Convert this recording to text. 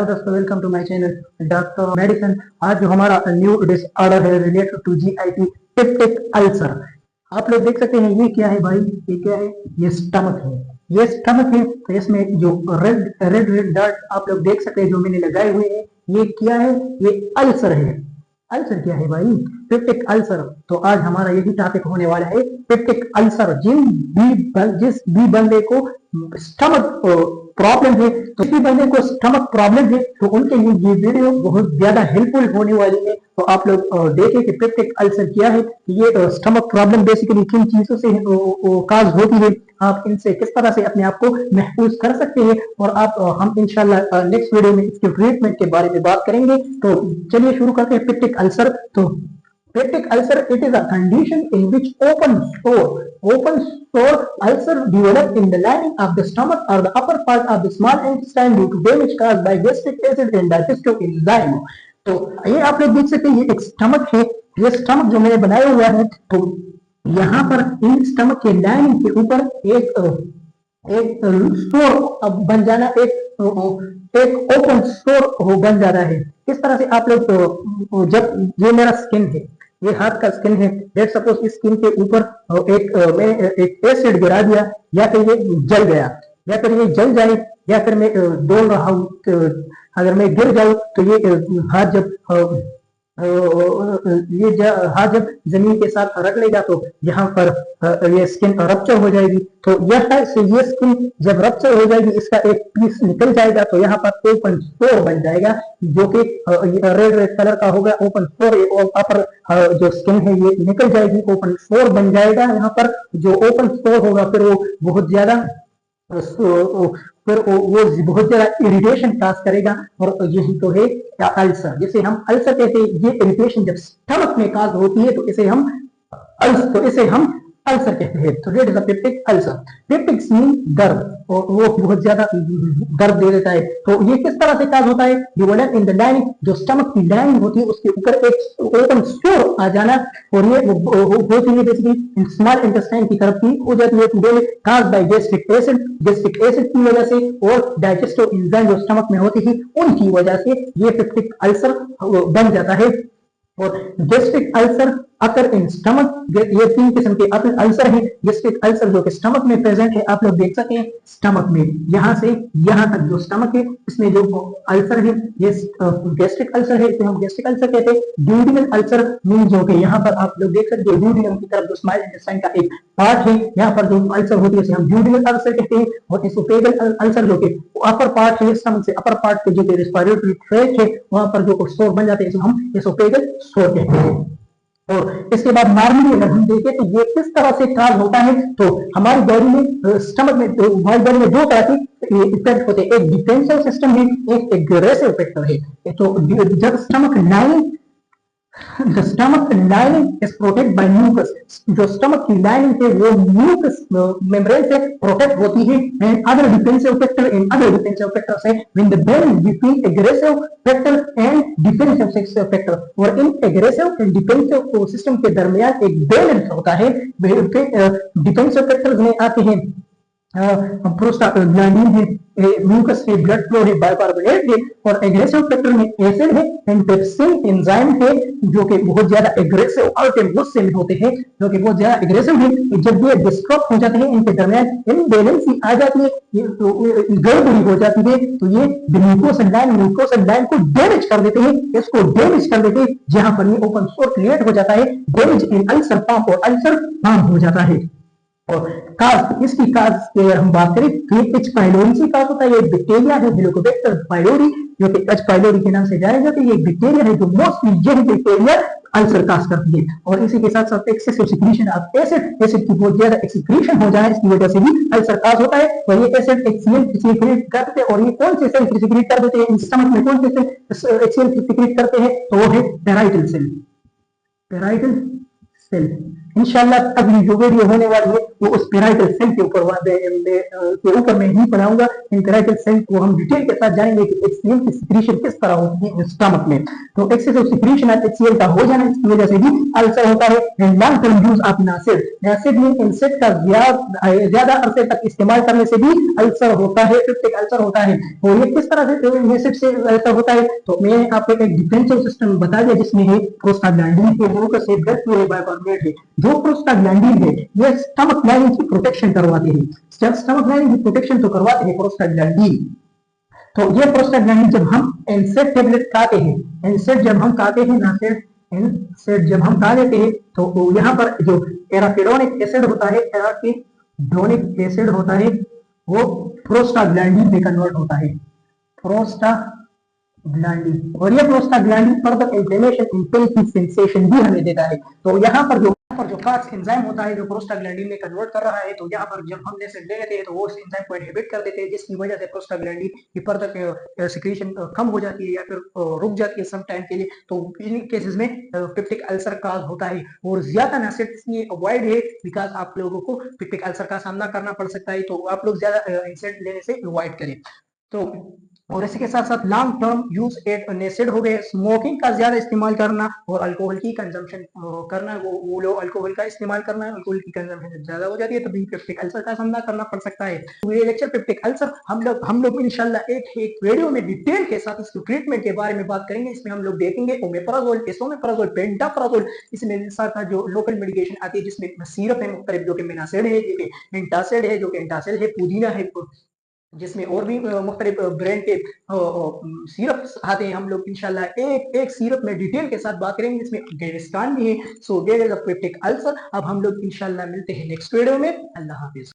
दोस्तों welcome to my channel doctor medicine. आज जो हमारा न्यू डिसऑर्डर है related to GIT peptic ulcer. आप लोग देख सकते हैं ये क्या है भाई, ये क्या है, ये स्टमक है। ये स्टमक है तो इसमें जो रेड रेड रेड डॉट आप लोग देख सकते हैं जो मैंने लगाए हुए हैं, ये क्या है, ये अल्सर है। अल्सर क्या है भाई, पेप्टिक अल्सर। तो आज हमारा यही टॉपिक होने वाला है, पेप्टिक अल्सर। जिस भी बंदे को स्टमक प्रॉब्लम है, तो किसी बंदे को स्टमक प्रॉब्लम है तो उनके लिए ये वीडियो बहुत ज्यादा हेल्पफुल होने वाली है। तो आप लोग देखें कि पेप्टिक अल्सर क्या है, ये स्टमक प्रॉब्लम बेसिकली किन चीजों से काज होती है, आप इनसे किस तरह से अपने आप को महफूज कर सकते हैं, और हम इंशाल्लाह नेक्स्ट वीडियो में इसके ट्रीटमेंट के बारे में बात करेंगे। तो चलिए शुरू करते हैं पेप्टिक अल्सर। तो peptic ulcer, it is a condition in which open sore ulcer develop in the lining of the stomach or the upper part of the small intestine due to damage caused by gastric acid and digestive enzyme। तो ये आप लोग देख सकते हैं, ये एक stomach है। ये स्टमक जो मैंने बनाया हुआ है, तो यहाँ पर इन स्टमक के लाइनिंग के ऊपर एक स्टोर बन जाना, एक ओपन स्टोर बन जाना है। किस तरह से आप लोग जब ये मेरा स्किन है, ये हाथ का स्किन है, लेट सपोज इस स्किन के ऊपर मैंने एक एसिड गिरा दिया, या फिर ये जल गया, या फिर ये जल जाए, या फिर मैं दौड़ रहा हूँ, अगर मैं गिर जाऊं तो ये हाथ जब जमीन के साथ रख लेगा तो यहाँ पर ये स्किन रप्चर हो जाएगी। तो ये स्किन जब रप्चर हो जाएगी, इसका एक पीस निकल जाएगा, तो यहाँ पर ओपन स्टोर बन जाएगा जो कि रेड रेड कलर का होगा। ओपन स्टोर अपर जो स्किन है ये निकल जाएगी, ओपन स्टोर बन जाएगा। यहाँ पर जो ओपन स्टोर होगा फिर वो बहुत ज्यादा बहुत ज्यादा इरिटेशन काज करेगा, और यही तो है अल्सर, जिसे हम अल्सर कहते हैं। ये इरिटेशन जब स्टमक में काज होती है तो इसे हम अल्सर कहते हैं। तो that is a peptic ulcer. Peptic mean दर्द, और वो बहुत ज्यादा दर्द दे देता है। तो ये किस तरह से काज होता है, डिवोल्व इन द लाइनिंग, जो स्टमक की लाइनिंग होती है उसके ऊपर एक ओपन स्टोर आ जाना, और ये होती है बेसिकली स्मॉल इंटेस्टाइन की तरफ की हो जाती है। काज बाय गैस्ट्रिक एसिड की वजह से, और डाइजेस्टिव एंजाइम जो स्टमक में होती है उनकी वजह से ये पेप्टिक अल्सर बन जाता है। और gastric ulcer occur in stomach, ये तीन किस्म के अल्सर है। गैस्ट्रिक अल्सर जो कि स्टमक में प्रेजेंट है, आप लोग देख सकते हैं स्टमक में यहाँ से यहाँ तक जो स्टमक है इसमें जो अल्सर है ये गैस्ट्रिक अल्सर है, इसे हम गैस्ट्रिक अल्सर कहते हैं। ड्यूडिनल अल्सर मीन जो कि यहाँ पर आप लोग देख सकते हैं ड्यूडिनम की तरफ जो स्मॉल इंटेस्टाइन का एक पार्ट है, यहाँ पर जो अल्सर होती है उसे हम ड्यूडिनल अल्सर कहते हैं। और एसोफेगल अल्सर जो कि अपर पार्ट है, स्टमक से अपर पार्ट के जो रेस्पिरेटरी ट्रैक्ट है वहां पर जो स्टोर बन जाते हैं इसे हम एसोफेगल स्टोर कहते हैं। और इसके बाद नॉर्मली अगर हम देखें तो ये किस तरह से काज होता है, तो हमारी बॉडी में स्टमक में हमारी बॉडी में दो तरह के इफेक्ट होते हैं, एक डिफेंसिव सिस्टम है, एक एग्रेसिव फैक्टर है। तो जब the stomach lining is protected by mucus, जो स्टमक की लाइनिंग है वो म्यूकस मेम्ब्रेन से प्रोटेक्ट होती है। एंड अदर डिफेंसिव फैक्टर से when the balance between aggressive factor and defensive factor, और इन एग्रेसिव एंड डिफेंसिव सिस्टम के दरमियान एक बैलेंस होता है। डिफेंसिव फैक्टर्स में आते हैं प्रोस्टाग्लैंडिन है, म्यूकस है, ब्लड फ्लो है, बाइकार्बोनेट है, और एग्रेसिव फैक्टर में एसिड है एंड पेप्सिन एंजाइम है जो कि बहुत ज्यादा एग्रेसिव आउटमोस्ट सेल होते हैं, जो कि बहुत ज्यादा एग्रेसिव है। जब ये डिस्टर्ब हो जाते हैं, इनके दरमियान इनबैलेंसी आ जाती है, गड़बड़ी हो जाती है, तो ये म्यूकोस लाइन को डैमेज कर देते हैं, इसको डैमेज कर देते हैं, जहां पर ये ओपन स्टोर क्रिएट हो जाता है, डैमेज इन अल्सर पंप, और अल्सर पंप हो जाता है। और काज, इसकी काज की अगर हम बात करें तो ये एच पाइलोरी से काज होता है। ये बैक्टीरिया है हेलिकोबैक्टर पाइलोरी, जो कि एच पाइलोरी के नाम से जाना जाता है। ये बैक्टीरिया है जो मोस्टली यही बैक्टीरिया अल्सर काज करती है। और इसी के साथ साथ एक्सेसिव सिक्रीशन ऑफ एसिड की बहुत ज्यादा एक्सक्रीशन हो जाए, इसकी वजह से भी अल्सर काज होता है। और ये एसिड HCl सिक्रीट करते हैं, और ये कौन से सेल सिक्रीट कर देते हैं, स्टमक में कौन से सेल HCl सिक्रीट करते हैं, तो वो है पेराइटल सेल। इंशाल्लाह अगली जो वीडियो होने वाली है वो उस पेराइटल सेल के ऊपर मैं ही पढ़ाऊंगा। इन पेराइटल सेल को हम डिटेल के साथ जानेंगे कि HCl की सिक्रीशन किस तरह होती है स्टमक में। तो excess of secretion of HCl का हो जाना, इसकी वजह से भी अल्सर होता है। And long term use of acid, acid में इंसेट का ज्यादा अरसे तक इस्तेमाल करने से भी अल्सर होता है, पेप्टिक अल्सर होता है। और ये किस तरह से एसिड से अल्सर होता है, तो मैंने आपको एक डिफरेंशियल सिस्टम बता दिया जिसमें है प्रोस्टाग्लैंडिन के ग्लूकोज से ब्लड प्यूरिफाई बाइकार्बोनेट है। जो प्रोस्टाग्लैंडिन है ये स्टमक लाइनिंग की प्रोटेक्शन करवाते हैं। स्टमक लाइनिंग की प्रोटेक्शन तो करवाते हैं प्रोस्टाग्लैंडिन। तो ये प्रोस्टाग्लैंडिन जब हम एनसेड टेबलेट खाते हैं, एनसेड जब हम खाते हैं ना, एनसेड जब हम खा लेते हैं तो यहाँ पर जो एराकिडोनिक एसिड होता है, एराकिडोनिक एसिड होता है, वो प्रोस्टाग्लैंडिन में कन्वर्ट होता है, प्रोस्टाग्लैंडिन। और ये prostaglandin further inflammation and pain की सेंसेशन भी हमें देता है। तो यहाँ पर जो खास एंजाइम होता है जो प्रोस्टाग्लैंडिन में कन्वर्ट कर रहा है, तो यहाँ पर जब हम एसिड ले लेते हैं तो वो उस एंजाइम को इनहिबिट कर देते हैं, जिसकी वजह से प्रोस्टाग्लैंडिन की फर्दर सिक्रीशन कम हो जाती है या फिर रुक जाती है सम टाइम के लिए। तो इन केसेस में पेप्टिक अल्सर का होता है। और ज्यादा एसिड इसलिए अवॉइड है बिकॉज आप लोगों को पेप्टिक अल्सर का सामना करना पड़ सकता है, तो आप लोग ज्यादा एसिड लेने से अवॉइड करें। तो और इसी के साथ साथ लॉन्ग टर्म यूज एसिड हो गए, स्मोकिंग का ज्यादा इस्तेमाल करना और अल्कोहल की कंजम्पशन करना, वो लोग अल्कोहल का इस्तेमाल करना है, अल्कोहल की कंजम्पशन ज्यादा हो जाती है तभी पेप्टिक अल्सर का सामना करना पड़ सकता है। तो ये लेक्चर पेप्टिक अल्सर हम लोग इंशाल्लाह एक वीडियो में डिटेल के साथ इसके ट्रीटमेंट के बारे में बात करेंगे। इसमें हम लोग देखेंगे ओमेप्राजोल, एसोमेप्राजोल, पेंटाप्राजोल, इसमें साथ जो लोकल मेडिकेशन आती है जिसमें सिरप है मुख्तलिफ जो कि मेनासिड है, एंटासिड है जो कि एंटासिड है, पुदीना है, जिसमें और भी मुख्तलिफ ब्रांड के सिरप आते हैं। हम लोग इंशाल्लाह एक सिरप में डिटेल के साथ बात करेंगे जिसमें गेविस्टान भी है। सो gate is a peptic ulcer. अब हम लोग इंशाल्लाह मिलते हैं नेक्स्ट वीडियो में। अल्लाह हाफिज।